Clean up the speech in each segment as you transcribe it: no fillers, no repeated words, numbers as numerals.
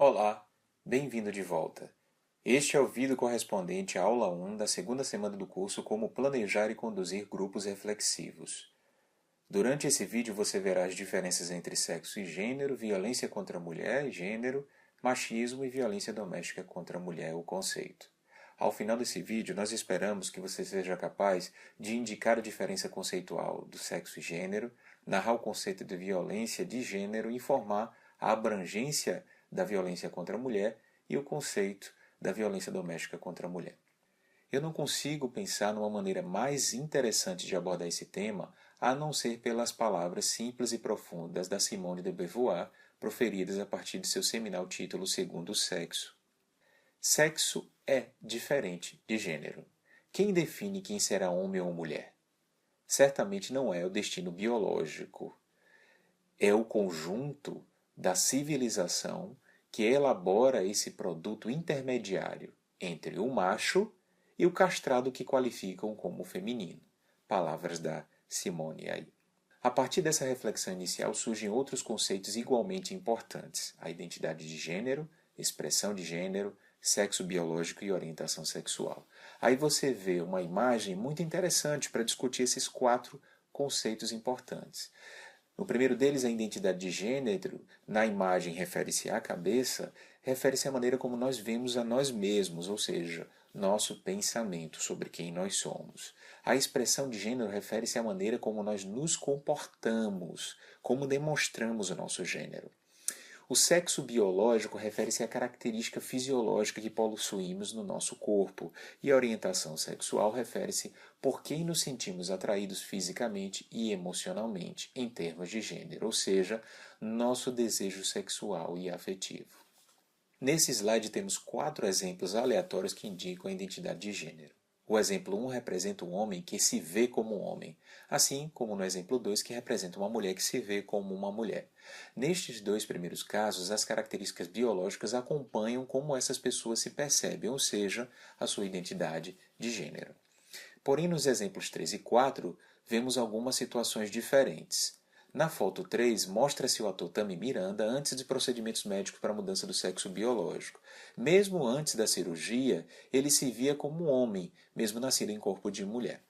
Olá, bem-vindo de volta. Este é o vídeo correspondente à aula 1 da segunda semana do curso Como Planejar e Conduzir Grupos Reflexivos. Durante esse vídeo você verá as diferenças entre sexo e gênero, violência contra a mulher e gênero, machismo e violência doméstica contra a mulher, o conceito. Ao final desse vídeo, nós esperamos que você seja capaz de indicar a diferença conceitual do sexo e gênero, narrar o conceito de violência de gênero e informar a abrangência da violência contra a mulher e o conceito da violência doméstica contra a mulher. Eu não consigo pensar numa maneira mais interessante de abordar esse tema a não ser pelas palavras simples e profundas da Simone de Beauvoir, proferidas a partir de seu seminal título Segundo o Sexo. Sexo é diferente de gênero. Quem define quem será homem ou mulher? Certamente não é o destino biológico. É o conjunto da civilização que elabora esse produto intermediário entre o macho e o castrado que qualificam como feminino. Palavras da Simone aí. A partir dessa reflexão inicial surgem outros conceitos igualmente importantes: a identidade de gênero, expressão de gênero, sexo biológico e orientação sexual. Aí você vê uma imagem muito interessante para discutir esses quatro conceitos importantes. No primeiro deles, a identidade de gênero, na imagem refere-se à cabeça, refere-se à maneira como nós vemos a nós mesmos, ou seja, nosso pensamento sobre quem nós somos. A expressão de gênero refere-se à maneira como nós nos comportamos, como demonstramos o nosso gênero. O sexo biológico refere-se à característica fisiológica que possuímos no nosso corpo, e a orientação sexual refere-se por quem nos sentimos atraídos fisicamente e emocionalmente, em termos de gênero, ou seja, nosso desejo sexual e afetivo. Nesse slide temos 4 exemplos aleatórios que indicam a identidade de gênero. O exemplo 1 representa um homem que se vê como um homem, assim como no exemplo 2 que representa uma mulher que se vê como uma mulher. Nestes dois primeiros casos, as características biológicas acompanham como essas pessoas se percebem, ou seja, a sua identidade de gênero. Porém, nos exemplos 3 e 4, vemos algumas situações diferentes. Na foto 3, mostra-se o ator Tami Miranda antes de procedimentos médicos para a mudança do sexo biológico. Mesmo antes da cirurgia, ele se via como um homem, mesmo nascido em corpo de mulher.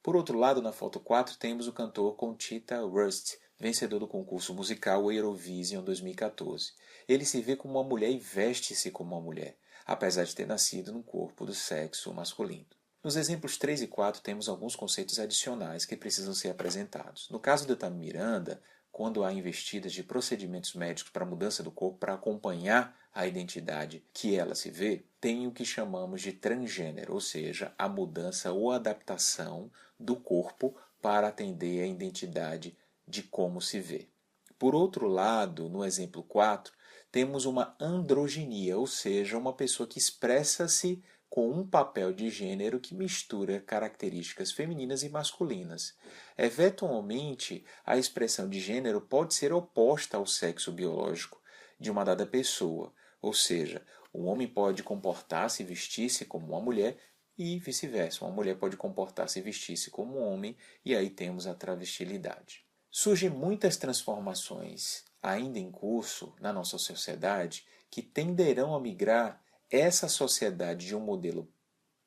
Por outro lado, na foto 4, temos o cantor Conchita Wurst, vencedor do concurso musical Eurovision 2014. Ele se vê como uma mulher e veste-se como uma mulher, apesar de ter nascido no corpo do sexo masculino. Nos exemplos 3 e 4 temos alguns conceitos adicionais que precisam ser apresentados. No caso de Tami Miranda, quando há investidas de procedimentos médicos para a mudança do corpo para acompanhar a identidade que ela se vê, tem o que chamamos de transgênero, ou seja, a mudança ou adaptação do corpo para atender à identidade de como se vê. Por outro lado, no exemplo 4, temos uma androginia, ou seja, uma pessoa que expressa-se com um papel de gênero que mistura características femininas e masculinas. Eventualmente, a expressão de gênero pode ser oposta ao sexo biológico de uma dada pessoa, ou seja, um homem pode comportar-se e vestir-se como uma mulher e vice-versa. Uma mulher pode comportar-se e vestir-se como um homem, e aí temos a travestilidade. Surgem muitas transformações ainda em curso na nossa sociedade que tenderão a migrar essa sociedade de um modelo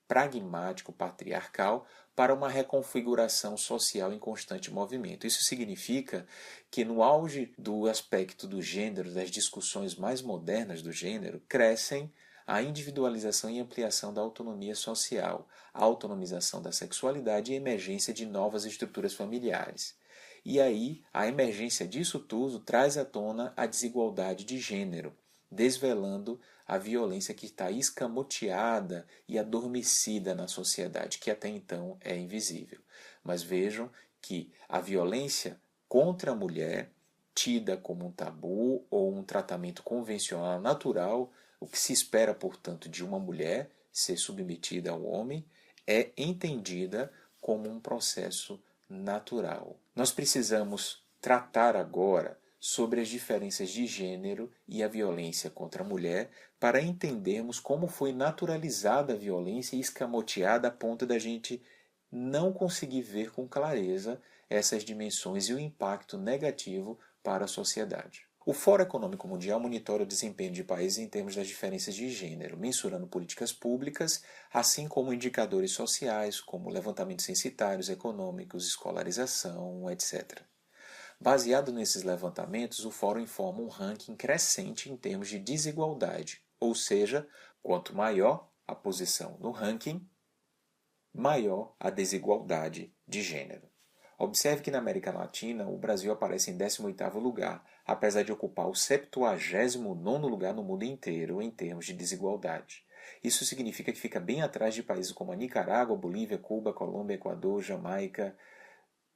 pragmático, patriarcal, para uma reconfiguração social em constante movimento. Isso significa que no auge do aspecto do gênero, das discussões mais modernas do gênero, crescem a individualização e ampliação da autonomia social, a autonomização da sexualidade e a emergência de novas estruturas familiares. E aí, a emergência disso tudo traz à tona a desigualdade de gênero, desvelando a violência que está escamoteada e adormecida na sociedade, que até então é invisível. Mas vejam que a violência contra a mulher, tida como um tabu ou um tratamento convencional natural, o que se espera, portanto, de uma mulher ser submetida ao homem, é entendida como um processo natural. Nós precisamos tratar agora sobre as diferenças de gênero e a violência contra a mulher para entendermos como foi naturalizada a violência e escamoteada a ponto da gente não conseguir ver com clareza essas dimensões e o impacto negativo para a sociedade. O Fórum Econômico Mundial monitora o desempenho de países em termos das diferenças de gênero, mensurando políticas públicas, assim como indicadores sociais, como levantamentos censitários, econômicos, escolarização, etc. Baseado nesses levantamentos, o Fórum informa um ranking crescente em termos de desigualdade, ou seja, quanto maior a posição no ranking, maior a desigualdade de gênero. Observe que na América Latina o Brasil aparece em 18º lugar, apesar de ocupar o 79º lugar no mundo inteiro em termos de desigualdade. Isso significa que fica bem atrás de países como a Nicarágua, Bolívia, Cuba, Colômbia, Equador, Jamaica,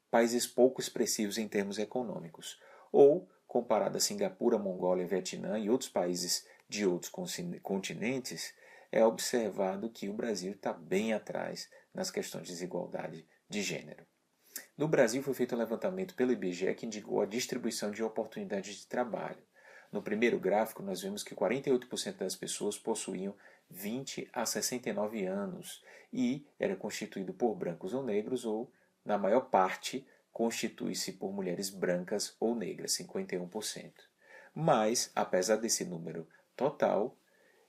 países pouco expressivos em termos econômicos. Ou, comparado a Singapura, Mongólia, Vietnã e outros países de outros continentes, é observado que o Brasil está bem atrás nas questões de desigualdade de gênero. No Brasil foi feito um levantamento pelo IBGE que indicou a distribuição de oportunidades de trabalho. No primeiro gráfico, nós vemos que 48% das pessoas possuíam 20 a 69 anos e era constituído por brancos ou negros ou, na maior parte, constitui-se por mulheres brancas ou negras, 51%. Mas, apesar desse número total,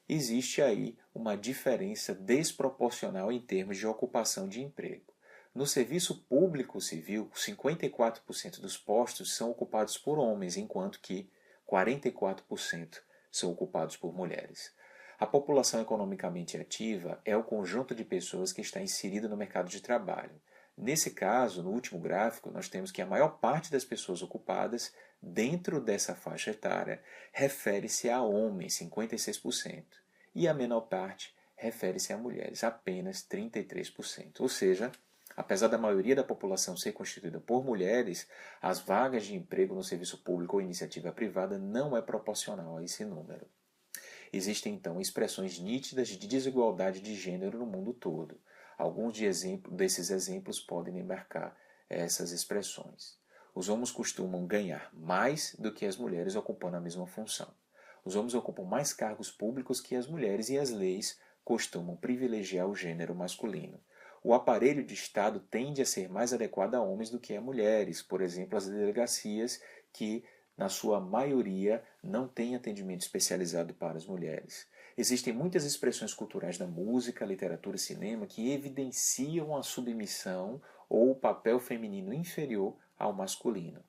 existe aí uma diferença desproporcional em termos de ocupação de emprego. No serviço público civil, 54% dos postos são ocupados por homens, enquanto que 44% são ocupados por mulheres. A população economicamente ativa é o conjunto de pessoas que está inserido no mercado de trabalho. Nesse caso, no último gráfico, nós temos que a maior parte das pessoas ocupadas dentro dessa faixa etária refere-se a homens, 56%, e a menor parte refere-se a mulheres, apenas 33%. Ou seja, apesar da maioria da população ser constituída por mulheres, as vagas de emprego no serviço público ou iniciativa privada não é proporcional a esse número. Existem, então, expressões nítidas de desigualdade de gênero no mundo todo. Alguns desses exemplos podem marcar essas expressões. Os homens costumam ganhar mais do que as mulheres ocupando a mesma função. Os homens ocupam mais cargos públicos que as mulheres e as leis costumam privilegiar o gênero masculino. O aparelho de Estado tende a ser mais adequado a homens do que a mulheres, por exemplo, as delegacias que, na sua maioria, não têm atendimento especializado para as mulheres. Existem muitas expressões culturais da música, literatura e cinema que evidenciam a submissão ou o papel feminino inferior ao masculino.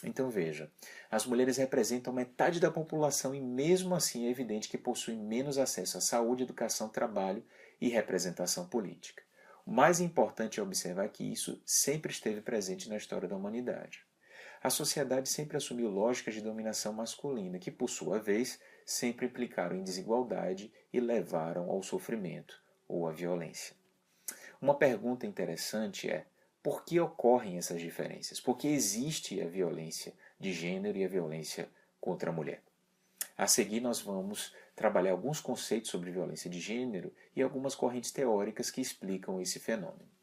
Então veja, as mulheres representam metade da população e mesmo assim é evidente que possuem menos acesso à saúde, educação, trabalho e representação política. O mais importante é observar que isso sempre esteve presente na história da humanidade. A sociedade sempre assumiu lógicas de dominação masculina, que, por sua vez, sempre implicaram em desigualdade e levaram ao sofrimento ou à violência. Uma pergunta interessante é: por que ocorrem essas diferenças? Por que existe a violência de gênero e a violência contra a mulher? A seguir, nós vamos trabalhar alguns conceitos sobre violência de gênero e algumas correntes teóricas que explicam esse fenômeno.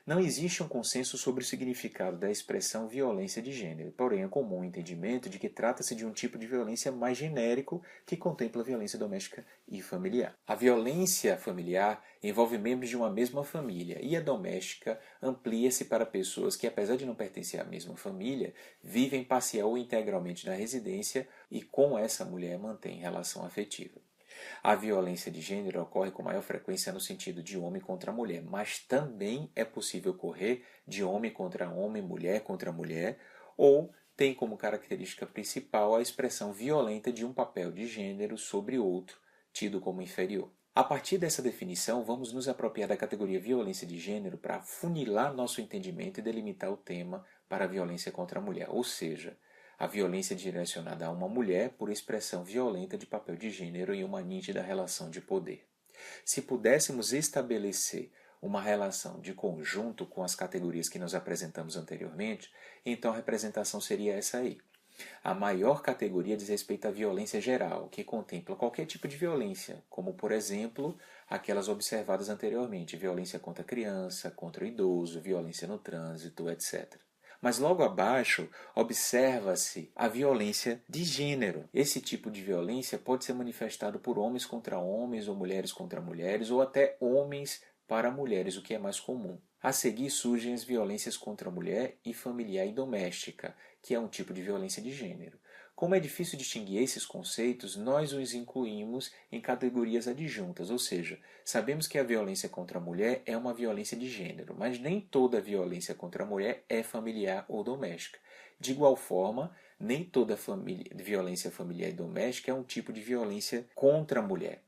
Não existe um consenso sobre o significado da expressão violência de gênero, porém é comum o entendimento de que trata-se de um tipo de violência mais genérico que contempla a violência doméstica e familiar. A violência familiar envolve membros de uma mesma família e a doméstica amplia-se para pessoas que, apesar de não pertencer à mesma família, vivem parcial ou integralmente na residência e com essa mulher mantêm relação afetiva. A violência de gênero ocorre com maior frequência no sentido de homem contra mulher, mas também é possível ocorrer de homem contra homem, mulher contra mulher, ou tem como característica principal a expressão violenta de um papel de gênero sobre outro, tido como inferior. A partir dessa definição, vamos nos apropriar da categoria violência de gênero para afunilar nosso entendimento e delimitar o tema para a violência contra a mulher, ou seja, a violência direcionada a uma mulher por expressão violenta de papel de gênero em uma nítida relação de poder. Se pudéssemos estabelecer uma relação de conjunto com as categorias que nós apresentamos anteriormente, então a representação seria essa aí. A maior categoria diz respeito à violência geral, que contempla qualquer tipo de violência, como, por exemplo, aquelas observadas anteriormente, violência contra a criança, contra o idoso, violência no trânsito, etc. Mas logo abaixo observa-se a violência de gênero. Esse tipo de violência pode ser manifestado por homens contra homens ou mulheres contra mulheres ou até homens para mulheres, o que é mais comum. A seguir surgem as violências contra a mulher e familiar e doméstica, que é um tipo de violência de gênero. Como é difícil distinguir esses conceitos, nós os incluímos em categorias adjuntas, ou seja, sabemos que a violência contra a mulher é uma violência de gênero, mas nem toda violência contra a mulher é familiar ou doméstica. De igual forma, nem toda violência familiar e doméstica é um tipo de violência contra a mulher.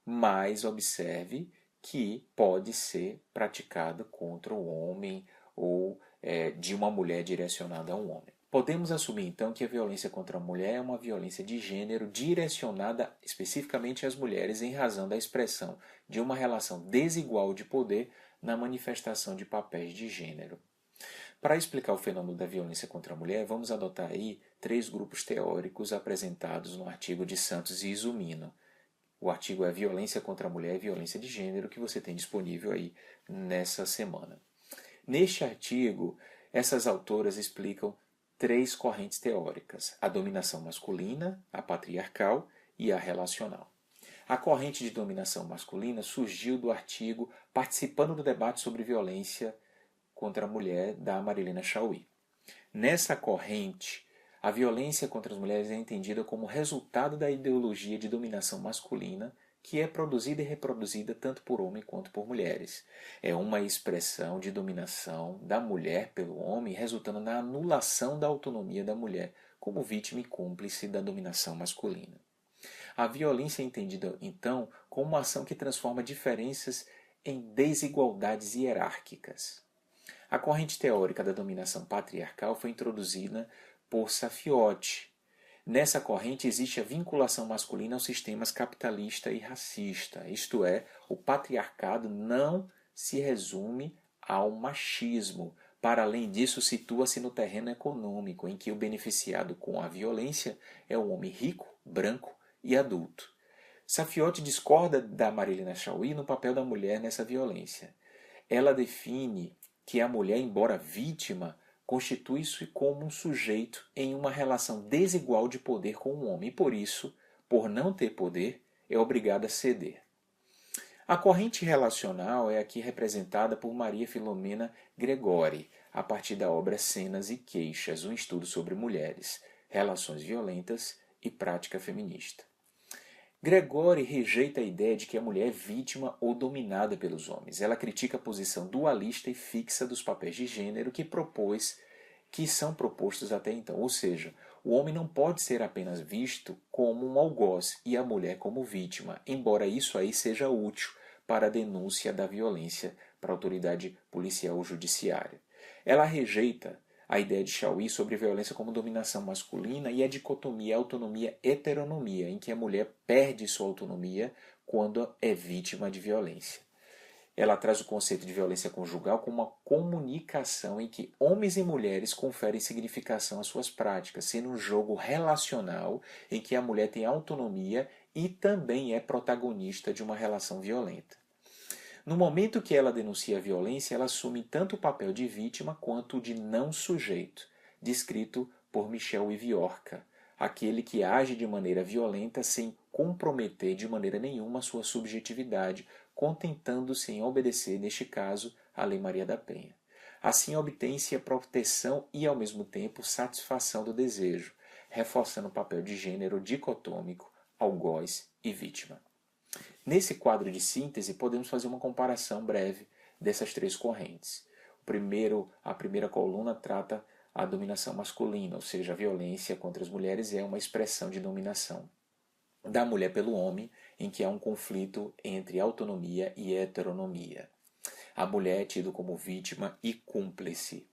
Mas observe que pode ser praticada contra o homem ou de uma mulher direcionada a um homem. Podemos assumir então que a violência contra a mulher é uma violência de gênero direcionada especificamente às mulheres em razão da expressão de uma relação desigual de poder na manifestação de papéis de gênero. Para explicar o fenômeno da violência contra a mulher, vamos adotar aí 3 grupos teóricos apresentados no artigo de Santos e Izumino. O artigo é Violência contra a Mulher e Violência de Gênero, que você tem disponível aí nessa semana. Neste artigo, essas autoras explicam 3 correntes teóricas: a dominação masculina, a patriarcal e a relacional. A corrente de dominação masculina surgiu do artigo Participando do Debate sobre Violência contra a Mulher, da Marilena Chauí. Nessa corrente, a violência contra as mulheres é entendida como resultado da ideologia de dominação masculina que é produzida e reproduzida tanto por homens quanto por mulheres. É uma expressão de dominação da mulher pelo homem, resultando na anulação da autonomia da mulher como vítima e cúmplice da dominação masculina. A violência é entendida, então, como uma ação que transforma diferenças em desigualdades hierárquicas. A corrente teórica da dominação patriarcal foi introduzida por Safiotti. Nessa corrente existe a vinculação masculina aos sistemas capitalista e racista, isto é, o patriarcado não se resume ao machismo. Para além disso, situa-se no terreno econômico, em que o beneficiado com a violência é o homem rico, branco e adulto. Safiotti discorda da Marilena Chauí no papel da mulher nessa violência. Ela define que a mulher, embora vítima, constitui-se como um sujeito em uma relação desigual de poder com o homem e, por isso, por não ter poder, é obrigada a ceder. A corrente relacional é aqui representada por Maria Filomena Gregori, a partir da obra Cenas e Queixas, um estudo sobre mulheres, relações violentas e prática feminista. Gregori rejeita a ideia de que a mulher é vítima ou dominada pelos homens. Ela critica a posição dualista e fixa dos papéis de gênero que são propostos até então. Ou seja, o homem não pode ser apenas visto como um algoz e a mulher como vítima, embora isso aí seja útil para a denúncia da violência para a autoridade policial ou judiciária. Ela rejeita a ideia de Chauí sobre violência como dominação masculina e a dicotomia autonomia-heteronomia, em que a mulher perde sua autonomia quando é vítima de violência. Ela traz o conceito de violência conjugal como uma comunicação em que homens e mulheres conferem significação às suas práticas, sendo um jogo relacional em que a mulher tem autonomia e também é protagonista de uma relação violenta. No momento que ela denuncia a violência, ela assume tanto o papel de vítima quanto o de não sujeito, descrito por Michel Iviorca, aquele que age de maneira violenta sem comprometer de maneira nenhuma a sua subjetividade, contentando-se em obedecer, neste caso, à Lei Maria da Penha. Assim obtém-se a proteção e, ao mesmo tempo, satisfação do desejo, reforçando o papel de gênero dicotômico, algoz e vítima. Nesse quadro de síntese, podemos fazer uma comparação breve dessas 3 correntes. A primeira coluna trata a dominação masculina, ou seja, a violência contra as mulheres é uma expressão de dominação da mulher pelo homem, em que há um conflito entre autonomia e heteronomia. A mulher é tida como vítima e cúmplice.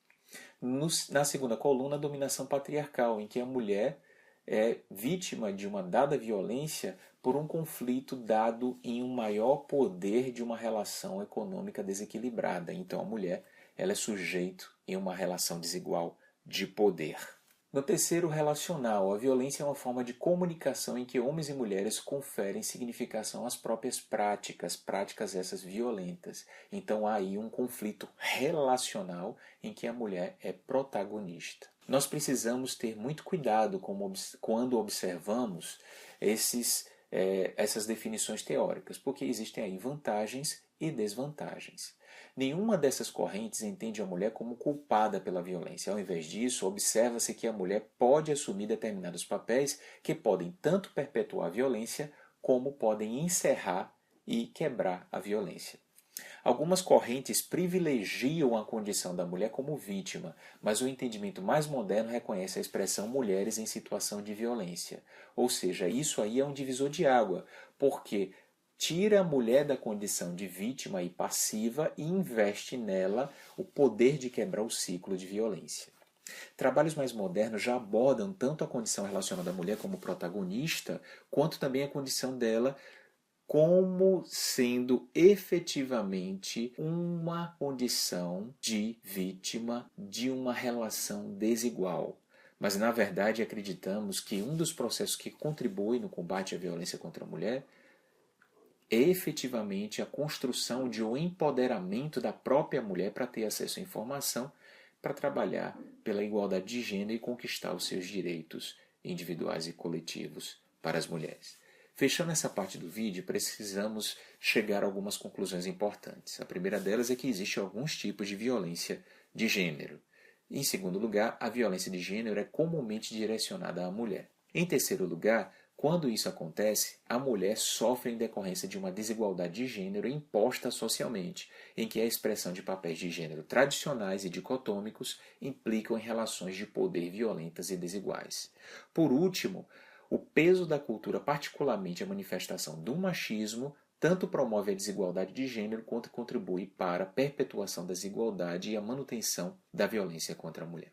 Na segunda coluna, a dominação patriarcal, em que a mulher é vítima de uma dada violência por um conflito dado em um maior poder de uma relação econômica desequilibrada. Então a mulher ela é sujeito em uma relação desigual de poder. No terceiro relacional, a violência é uma forma de comunicação em que homens e mulheres conferem significação às próprias práticas essas violentas. Então há aí um conflito relacional em que a mulher é protagonista. Nós precisamos ter muito cuidado quando observamos essas definições teóricas, porque existem aí vantagens e desvantagens. Nenhuma dessas correntes entende a mulher como culpada pela violência. Ao invés disso, observa-se que a mulher pode assumir determinados papéis que podem tanto perpetuar a violência como podem encerrar e quebrar a violência. Algumas correntes privilegiam a condição da mulher como vítima, mas o entendimento mais moderno reconhece a expressão mulheres em situação de violência. Ou seja, isso aí é um divisor de água, porque tira a mulher da condição de vítima e passiva e investe nela o poder de quebrar o ciclo de violência. Trabalhos mais modernos já abordam tanto a condição relacionada à mulher como protagonista, quanto também a condição dela como sendo efetivamente uma condição de vítima de uma relação desigual. Mas, na verdade, acreditamos que um dos processos que contribui no combate à violência contra a mulher é efetivamente a construção de um empoderamento da própria mulher para ter acesso à informação, para trabalhar pela igualdade de gênero e conquistar os seus direitos individuais e coletivos para as mulheres. Fechando essa parte do vídeo, precisamos chegar a algumas conclusões importantes. A primeira delas é que existem alguns tipos de violência de gênero. Em segundo lugar, a violência de gênero é comumente direcionada à mulher. Em terceiro lugar, quando isso acontece, a mulher sofre em decorrência de uma desigualdade de gênero imposta socialmente, em que a expressão de papéis de gênero tradicionais e dicotômicos implicam em relações de poder violentas e desiguais. Por último, o peso da cultura, particularmente a manifestação do machismo, tanto promove a desigualdade de gênero quanto contribui para a perpetuação da desigualdade e a manutenção da violência contra a mulher.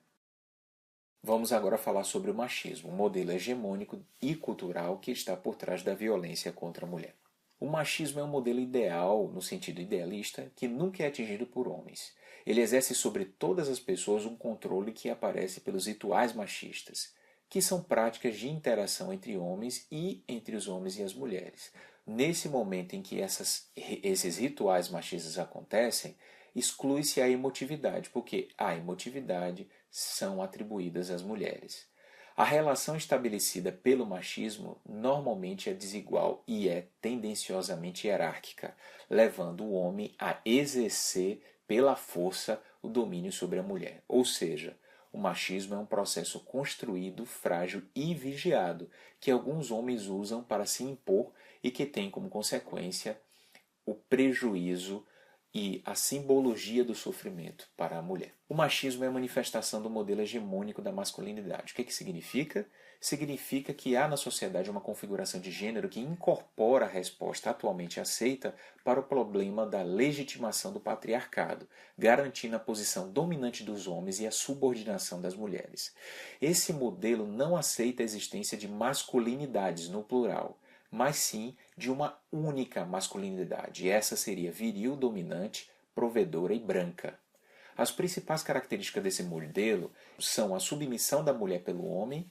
Vamos agora falar sobre o machismo, um modelo hegemônico e cultural que está por trás da violência contra a mulher. O machismo é um modelo ideal, no sentido idealista, que nunca é atingido por homens. Ele exerce sobre todas as pessoas um controle que aparece pelos rituais machistas, que são práticas de interação entre homens e entre os homens e as mulheres. Nesse momento em que esses rituais machistas acontecem, exclui-se a emotividade, porque a emotividade são atribuídas às mulheres. A relação estabelecida pelo machismo normalmente é desigual e é tendenciosamente hierárquica, levando o homem a exercer pela força o domínio sobre a mulher. Ou seja, o machismo é um processo construído, frágil e vigiado, que alguns homens usam para se impor e que tem como consequência o prejuízo e a simbologia do sofrimento para a mulher. O machismo é a manifestação do modelo hegemônico da masculinidade. O que significa? Significa que há na sociedade uma configuração de gênero que incorpora a resposta atualmente aceita para o problema da legitimação do patriarcado, garantindo a posição dominante dos homens e a subordinação das mulheres. Esse modelo não aceita a existência de masculinidades no plural, mas sim de uma única masculinidade. E essa seria viril, dominante, provedora e branca. As principais características desse modelo são a submissão da mulher pelo homem,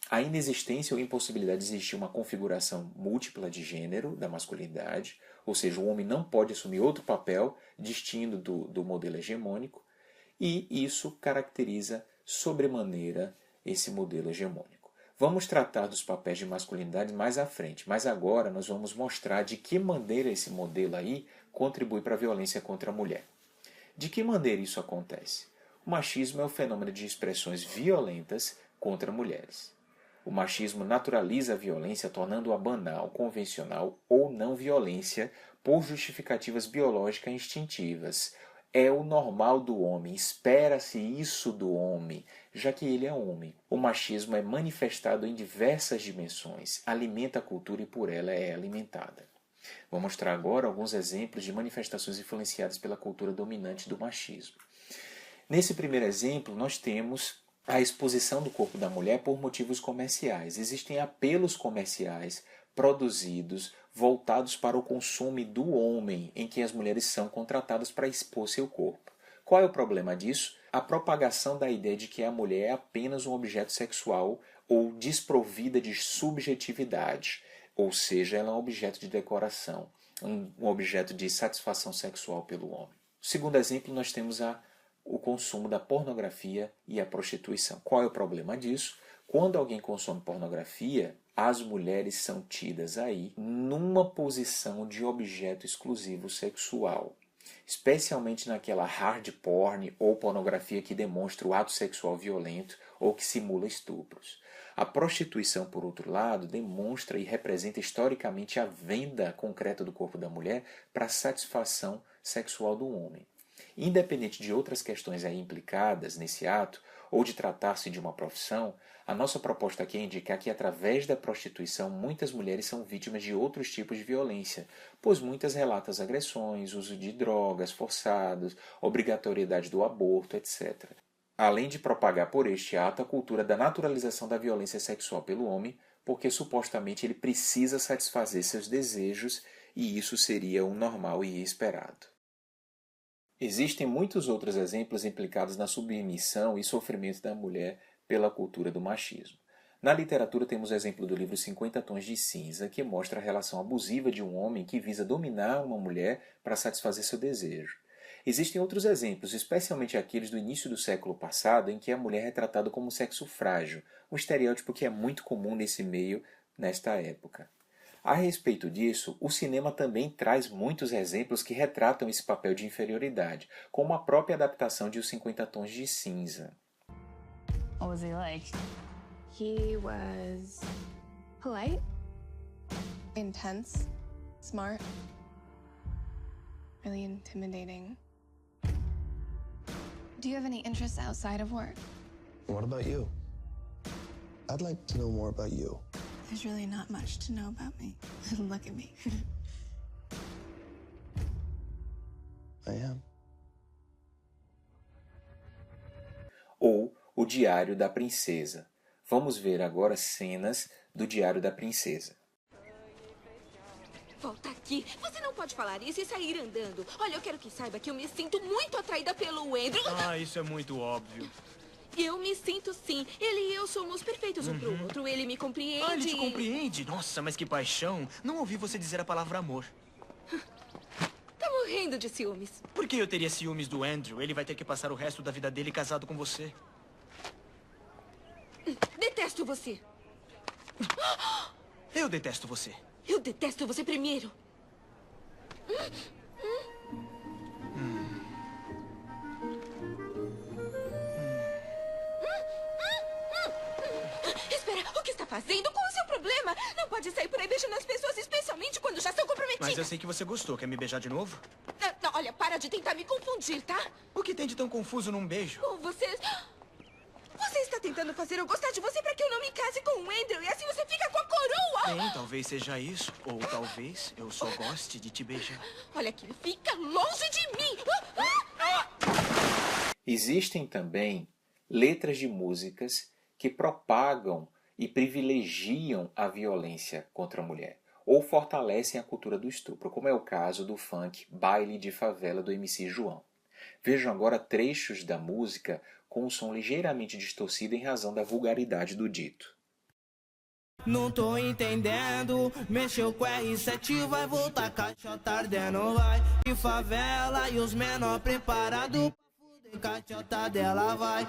a inexistência ou impossibilidade de existir uma configuração múltipla de gênero da masculinidade, ou seja, o homem não pode assumir outro papel distinto do modelo hegemônico, e isso caracteriza sobremaneira esse modelo hegemônico. Vamos tratar dos papéis de masculinidade mais à frente, mas agora nós vamos mostrar de que maneira esse modelo aí contribui para a violência contra a mulher. De que maneira isso acontece? O machismo é o fenômeno de expressões violentas contra mulheres. O machismo naturaliza a violência, tornando-a banal, convencional ou não violência por justificativas biológicas instintivas. É o normal do homem, espera-se isso do homem, já que ele é homem. O machismo é manifestado em diversas dimensões, alimenta a cultura e por ela é alimentada. Vou mostrar agora alguns exemplos de manifestações influenciadas pela cultura dominante do machismo. Nesse primeiro exemplo, nós temos a exposição do corpo da mulher por motivos comerciais. Existem apelos comerciais produzidos, voltados para o consumo do homem, em que as mulheres são contratadas para expor seu corpo. Qual é o problema disso? A propagação da ideia de que a mulher é apenas um objeto sexual ou desprovida de subjetividade, ou seja, ela é um objeto de decoração, um objeto de satisfação sexual pelo homem. No segundo exemplo, nós temos o consumo da pornografia e a prostituição. Qual é o problema disso? Quando alguém consome pornografia, as mulheres são tidas aí numa posição de objeto exclusivo sexual, especialmente naquela hard porn ou pornografia que demonstra o ato sexual violento ou que simula estupros. A prostituição, por outro lado, demonstra e representa historicamente a venda concreta do corpo da mulher para a satisfação sexual do homem. Independente de outras questões aí implicadas nesse ato, ou de tratar-se de uma profissão, a nossa proposta aqui é indicar que através da prostituição muitas mulheres são vítimas de outros tipos de violência, pois muitas relatam agressões, uso de drogas forçados, obrigatoriedade do aborto, etc. Além de propagar por este ato a cultura da naturalização da violência sexual pelo homem, porque supostamente ele precisa satisfazer seus desejos e isso seria o normal e esperado. Existem muitos outros exemplos implicados na submissão e sofrimento da mulher pela cultura do machismo. Na literatura temos o exemplo do livro 50 Tons de Cinza, que mostra a relação abusiva de um homem que visa dominar uma mulher para satisfazer seu desejo. Existem outros exemplos, especialmente aqueles do início do século passado, em que a mulher é retratada como sexo frágil, um estereótipo que é muito comum nesse meio nesta época. A respeito disso, o cinema também traz muitos exemplos que retratam esse papel de inferioridade, como a própria adaptação de Os 50 Tons de Cinza. What was he like? He was polite, intense, smart, really intimidating. Do you have any interests outside of work? What about you? I'd like to know more about you. There's really not much to know about me. Look at me. I am. Ou O Diário da Princesa. Vamos ver agora cenas do Diário da Princesa. Volta aqui. Você não pode falar isso e sair andando. Olha, eu quero que saiba que eu me sinto muito atraída pelo Andrew. Ah, isso é muito óbvio. Eu me sinto sim. Ele e eu somos perfeitos um pro outro. Ele me compreende. Ah, ele te compreende? Nossa, mas que paixão. Não ouvi você dizer a palavra amor. Tá morrendo de ciúmes. Por que eu teria ciúmes do Andrew? Ele vai ter que passar o resto da vida dele casado com você. Detesto você. Eu detesto você. Eu detesto você primeiro. Espera, o que está fazendo? Qual é o seu problema? Não pode sair por aí beijando as pessoas, especialmente quando já são comprometidas. Mas eu sei que você gostou. Quer me beijar de novo? Não, olha, para de tentar me confundir, tá? O que tem de tão confuso num beijo? Você está tentando fazer eu gostar de você para que eu não me case com o Andrew e assim você fica com a coroa! Bem, talvez seja isso. Ou talvez eu só goste de te beijar. Olha aqui, fica longe de mim! Existem também letras de músicas que propagam e privilegiam a violência contra a mulher, ou fortalecem a cultura do estupro, como é o caso do funk Baile de Favela do MC João. Vejam agora trechos da música com um som ligeiramente distorcido em razão da vulgaridade do dito. Não tô entendendo, mexeu com R7, vai voltar caixota ardendo, vai. De favela e os menor preparado pra fuder, caixota dela vai.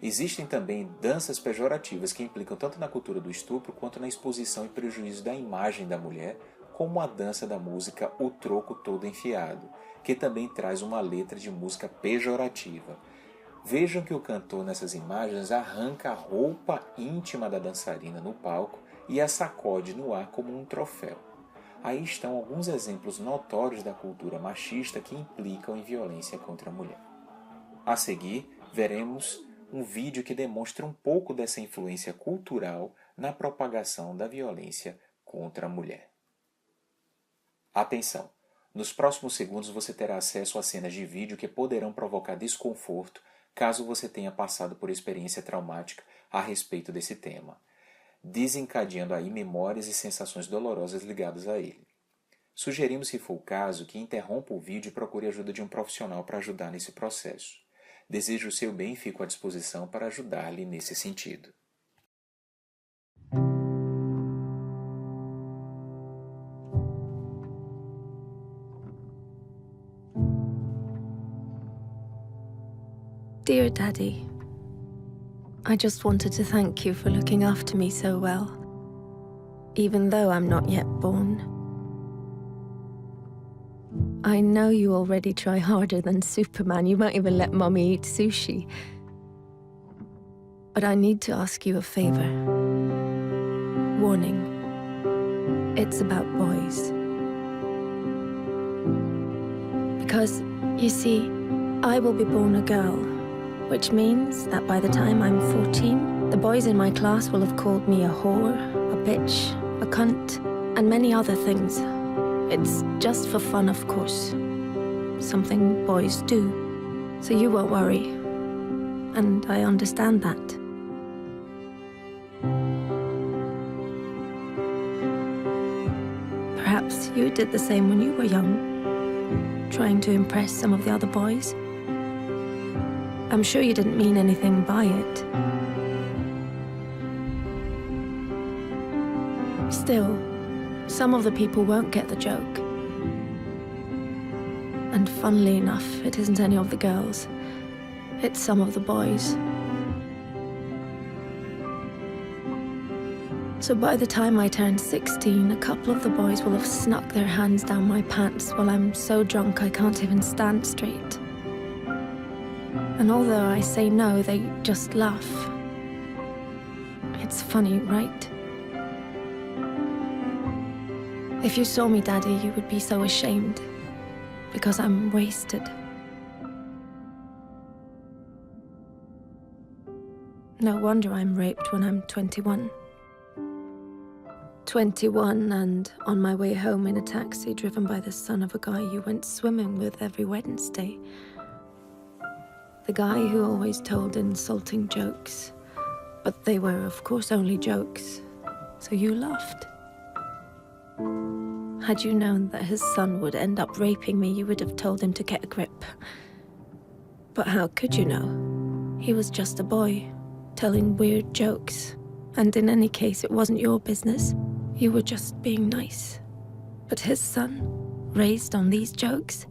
Existem também danças pejorativas que implicam tanto na cultura do estupro quanto na exposição e prejuízo da imagem da mulher, como a dança da música O Troco Todo Enfiado, que também traz uma letra de música pejorativa. Vejam que o cantor nessas imagens arranca a roupa íntima da dançarina no palco e a sacode no ar como um troféu. Aí estão alguns exemplos notórios da cultura machista que implicam em violência contra a mulher. A seguir, veremos um vídeo que demonstra um pouco dessa influência cultural na propagação da violência contra a mulher. Atenção! Nos próximos segundos você terá acesso a cenas de vídeo que poderão provocar desconforto caso você tenha passado por experiência traumática a respeito desse tema, desencadeando aí memórias e sensações dolorosas ligadas a ele. Sugerimos, se for o caso, que interrompa o vídeo e procure a ajuda de um profissional para ajudar nesse processo. Desejo o seu bem e fico à disposição para ajudar-lhe nesse sentido. Dear Daddy, I just wanted to thank you for looking after me so well. even though I'm not yet born. I know you already try harder than Superman. You won't even let Mommy eat sushi. But I need to ask you a favor. Warning. It's about boys. Because, you see, I will be born a girl, which means that by the time I'm 14, the boys in my class will have called me a whore, a bitch, a cunt, and many other things. It's just for fun, of course. Something boys do. So you won't worry. And I understand that. Perhaps you did the same when you were young, trying to impress some of the other boys. I'm sure you didn't mean anything by it. Still, some of the people won't get the joke. And funnily enough, it isn't any of the girls. It's some of the boys. So by the time I turn 16, a couple of the boys will have snuck their hands down my pants while I'm so drunk I can't even stand straight. And although I say no, they just laugh. It's funny, right? If you saw me, Daddy, you would be so ashamed, because I'm wasted. No wonder I'm raped when I'm 21. 21 and on my way home in a taxi driven by the son of a guy you went swimming with every Wednesday. The guy who always told insulting jokes, but they were, of course, only jokes, so you laughed. Had you known that his son would end up raping me, you would have told him to get a grip. But how could you know? He was just a boy, telling weird jokes. And in any case, it wasn't your business. You were just being nice. But his son, raised on these jokes,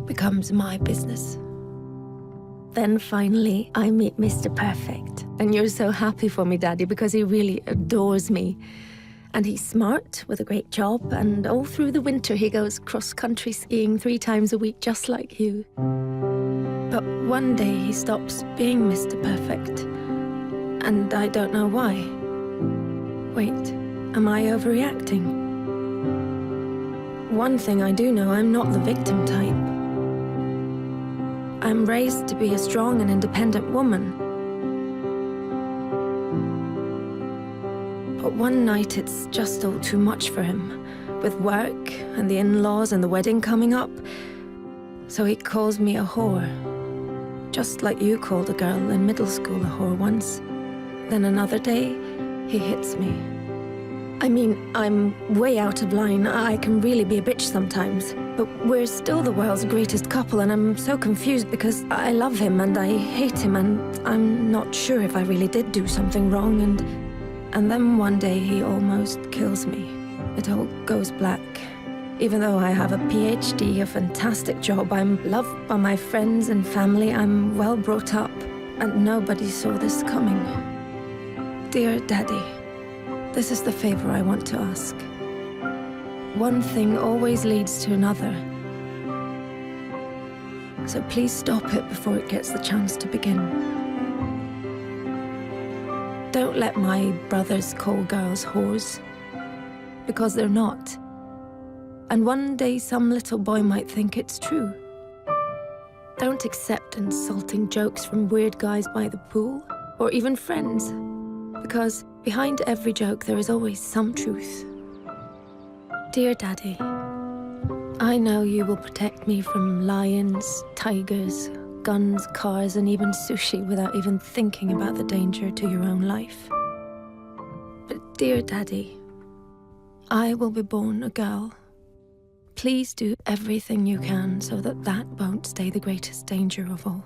becomes my business. Then finally, I meet Mr. Perfect. And you're so happy for me, Daddy, because he really adores me. And he's smart, with a great job, and all through the winter he goes cross-country skiing 3 times a week, just like you. But one day he stops being Mr. Perfect. And I don't know why. Wait, am I overreacting? One thing I do know, I'm not the victim type. I'm raised to be a strong and independent woman. But one night it's just all too much for him, with work and the in-laws and the wedding coming up. So he calls me a whore, just like you called a girl in middle school a whore once. Then another day, he hits me. I mean, I'm way out of line. I can really be a bitch sometimes. But we're still the world's greatest couple, and I'm so confused because I love him and I hate him, and I'm not sure if I really did do something wrong, and then one day he almost kills me. It all goes black. Even though I have a PhD, a fantastic job, I'm loved by my friends and family, I'm well brought up, and nobody saw this coming. Dear Daddy, this is the favor I want to ask. One thing always leads to another. So please stop it before it gets the chance to begin. Don't let my brothers call girls whores, because they're not. And one day some little boy might think it's true. Don't accept insulting jokes from weird guys by the pool, or even friends, because behind every joke there is always some truth. Dear Daddy, I know you will protect me from lions, tigers, guns, cars, and even sushi without even thinking about the danger to your own life. But dear Daddy, I will be born a girl. Please do everything you can so that that won't stay the greatest danger of all.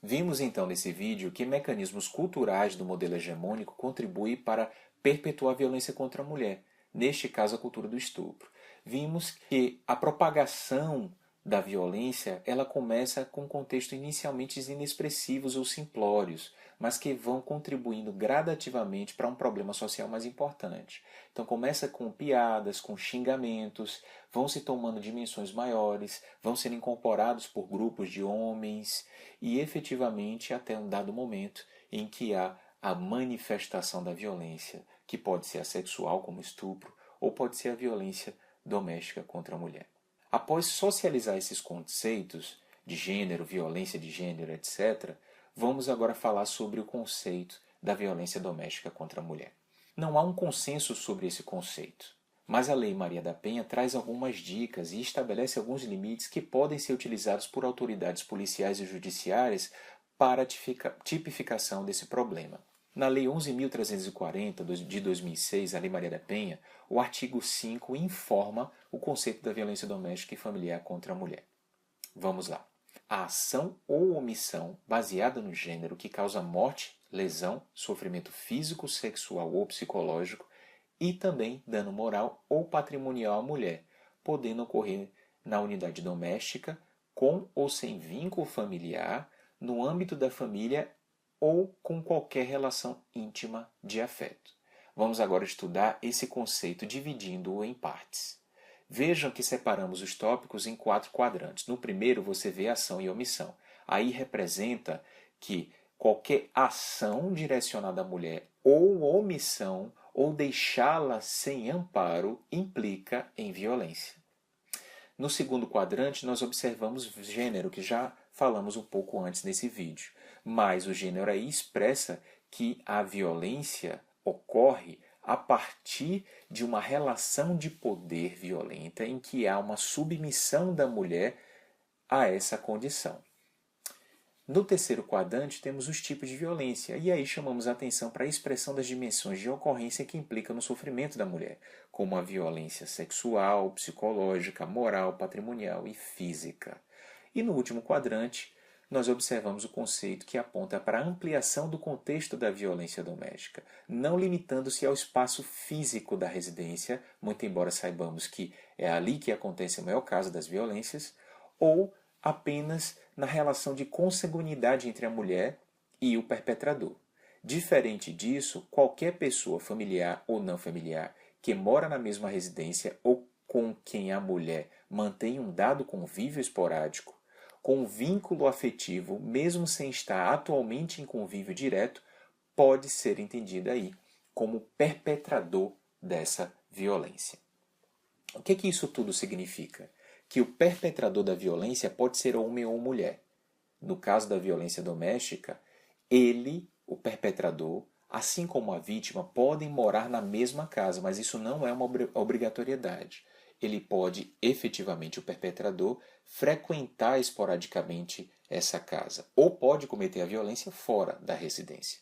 Vimos então nesse vídeo que mecanismos culturais do modelo hegemônico contribuem para perpetuar a violência contra a mulher, neste caso a cultura do estupro. Vimos que a propagação da violência, ela começa com contextos inicialmente inexpressivos ou simplórios, mas que vão contribuindo gradativamente para um problema social mais importante. Então começa com piadas, com xingamentos, vão se tomando dimensões maiores, vão sendo incorporados por grupos de homens e efetivamente até um dado momento em que há a manifestação da violência, que pode ser a sexual, como estupro, ou pode ser a violência doméstica contra a mulher. Após socializar esses conceitos de gênero, violência de gênero, etc., vamos agora falar sobre o conceito da violência doméstica contra a mulher. Não há um consenso sobre esse conceito, mas a Lei Maria da Penha traz algumas dicas e estabelece alguns limites que podem ser utilizados por autoridades policiais e judiciárias para a tipificação desse problema. Na Lei 11.340 de 2006, a Lei Maria da Penha, o artigo 5 informa o conceito da violência doméstica e familiar contra a mulher. Vamos lá. A ação ou omissão baseada no gênero que causa morte, lesão, sofrimento físico, sexual ou psicológico e também dano moral ou patrimonial à mulher, podendo ocorrer na unidade doméstica, com ou sem vínculo familiar, no âmbito da família ou com qualquer relação íntima de afeto. Vamos agora estudar esse conceito dividindo-o em partes. Vejam que separamos os tópicos em 4 quadrantes. No primeiro você vê ação e omissão. Aí representa que qualquer ação direcionada à mulher ou omissão ou deixá-la sem amparo implica em violência. No segundo quadrante nós observamos gênero, que já falamos um pouco antes nesse vídeo. Mas o gênero aí expressa que a violência ocorre a partir de uma relação de poder violenta em que há uma submissão da mulher a essa condição. No terceiro quadrante temos os tipos de violência, e aí chamamos a atenção para a expressão das dimensões de ocorrência que implicam no sofrimento da mulher, como a violência sexual, psicológica, moral, patrimonial e física. E no último quadrante, nós observamos o conceito que aponta para a ampliação do contexto da violência doméstica, não limitando-se ao espaço físico da residência, muito embora saibamos que é ali que acontece o maior caso das violências, ou apenas na relação de consanguinidade entre a mulher e o perpetrador. Diferente disso, qualquer pessoa familiar ou não familiar que mora na mesma residência ou com quem a mulher mantém um dado convívio esporádico, com vínculo afetivo, mesmo sem estar atualmente em convívio direto, pode ser entendida aí como perpetrador dessa violência. O que isso tudo significa? Que o perpetrador da violência pode ser homem ou mulher. No caso da violência doméstica, ele, o perpetrador, assim como a vítima, podem morar na mesma casa, mas isso não é uma obrigatoriedade. Ele pode, efetivamente, o perpetrador, frequentar esporadicamente essa casa, ou pode cometer a violência fora da residência.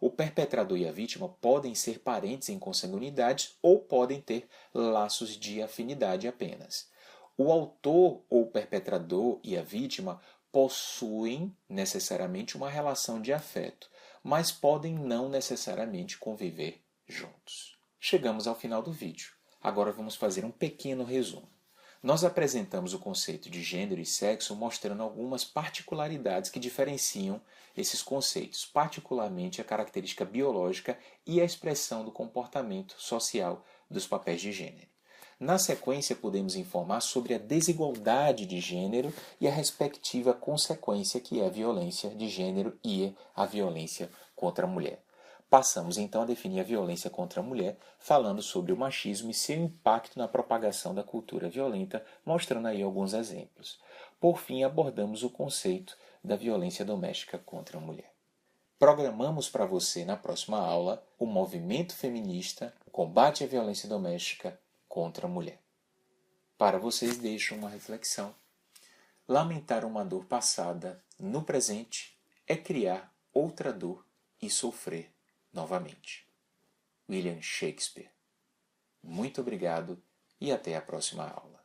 O perpetrador e a vítima podem ser parentes em consanguinidade ou podem ter laços de afinidade apenas. O autor ou perpetrador e a vítima possuem necessariamente uma relação de afeto, mas podem não necessariamente conviver juntos. Chegamos ao final do vídeo. Agora vamos fazer um pequeno resumo. Nós apresentamos o conceito de gênero e sexo mostrando algumas particularidades que diferenciam esses conceitos, particularmente a característica biológica e a expressão do comportamento social dos papéis de gênero. Na sequência, podemos informar sobre a desigualdade de gênero e a respectiva consequência que é a violência de gênero e a violência contra a mulher. Passamos então a definir a violência contra a mulher, falando sobre o machismo e seu impacto na propagação da cultura violenta, mostrando aí alguns exemplos. Por fim, abordamos o conceito da violência doméstica contra a mulher. Programamos para você, na próxima aula, o movimento feminista, o combate à violência doméstica contra a mulher. Para vocês, deixo uma reflexão. Lamentar uma dor passada no presente é criar outra dor e sofrer novamente. William Shakespeare. Muito obrigado e até a próxima aula.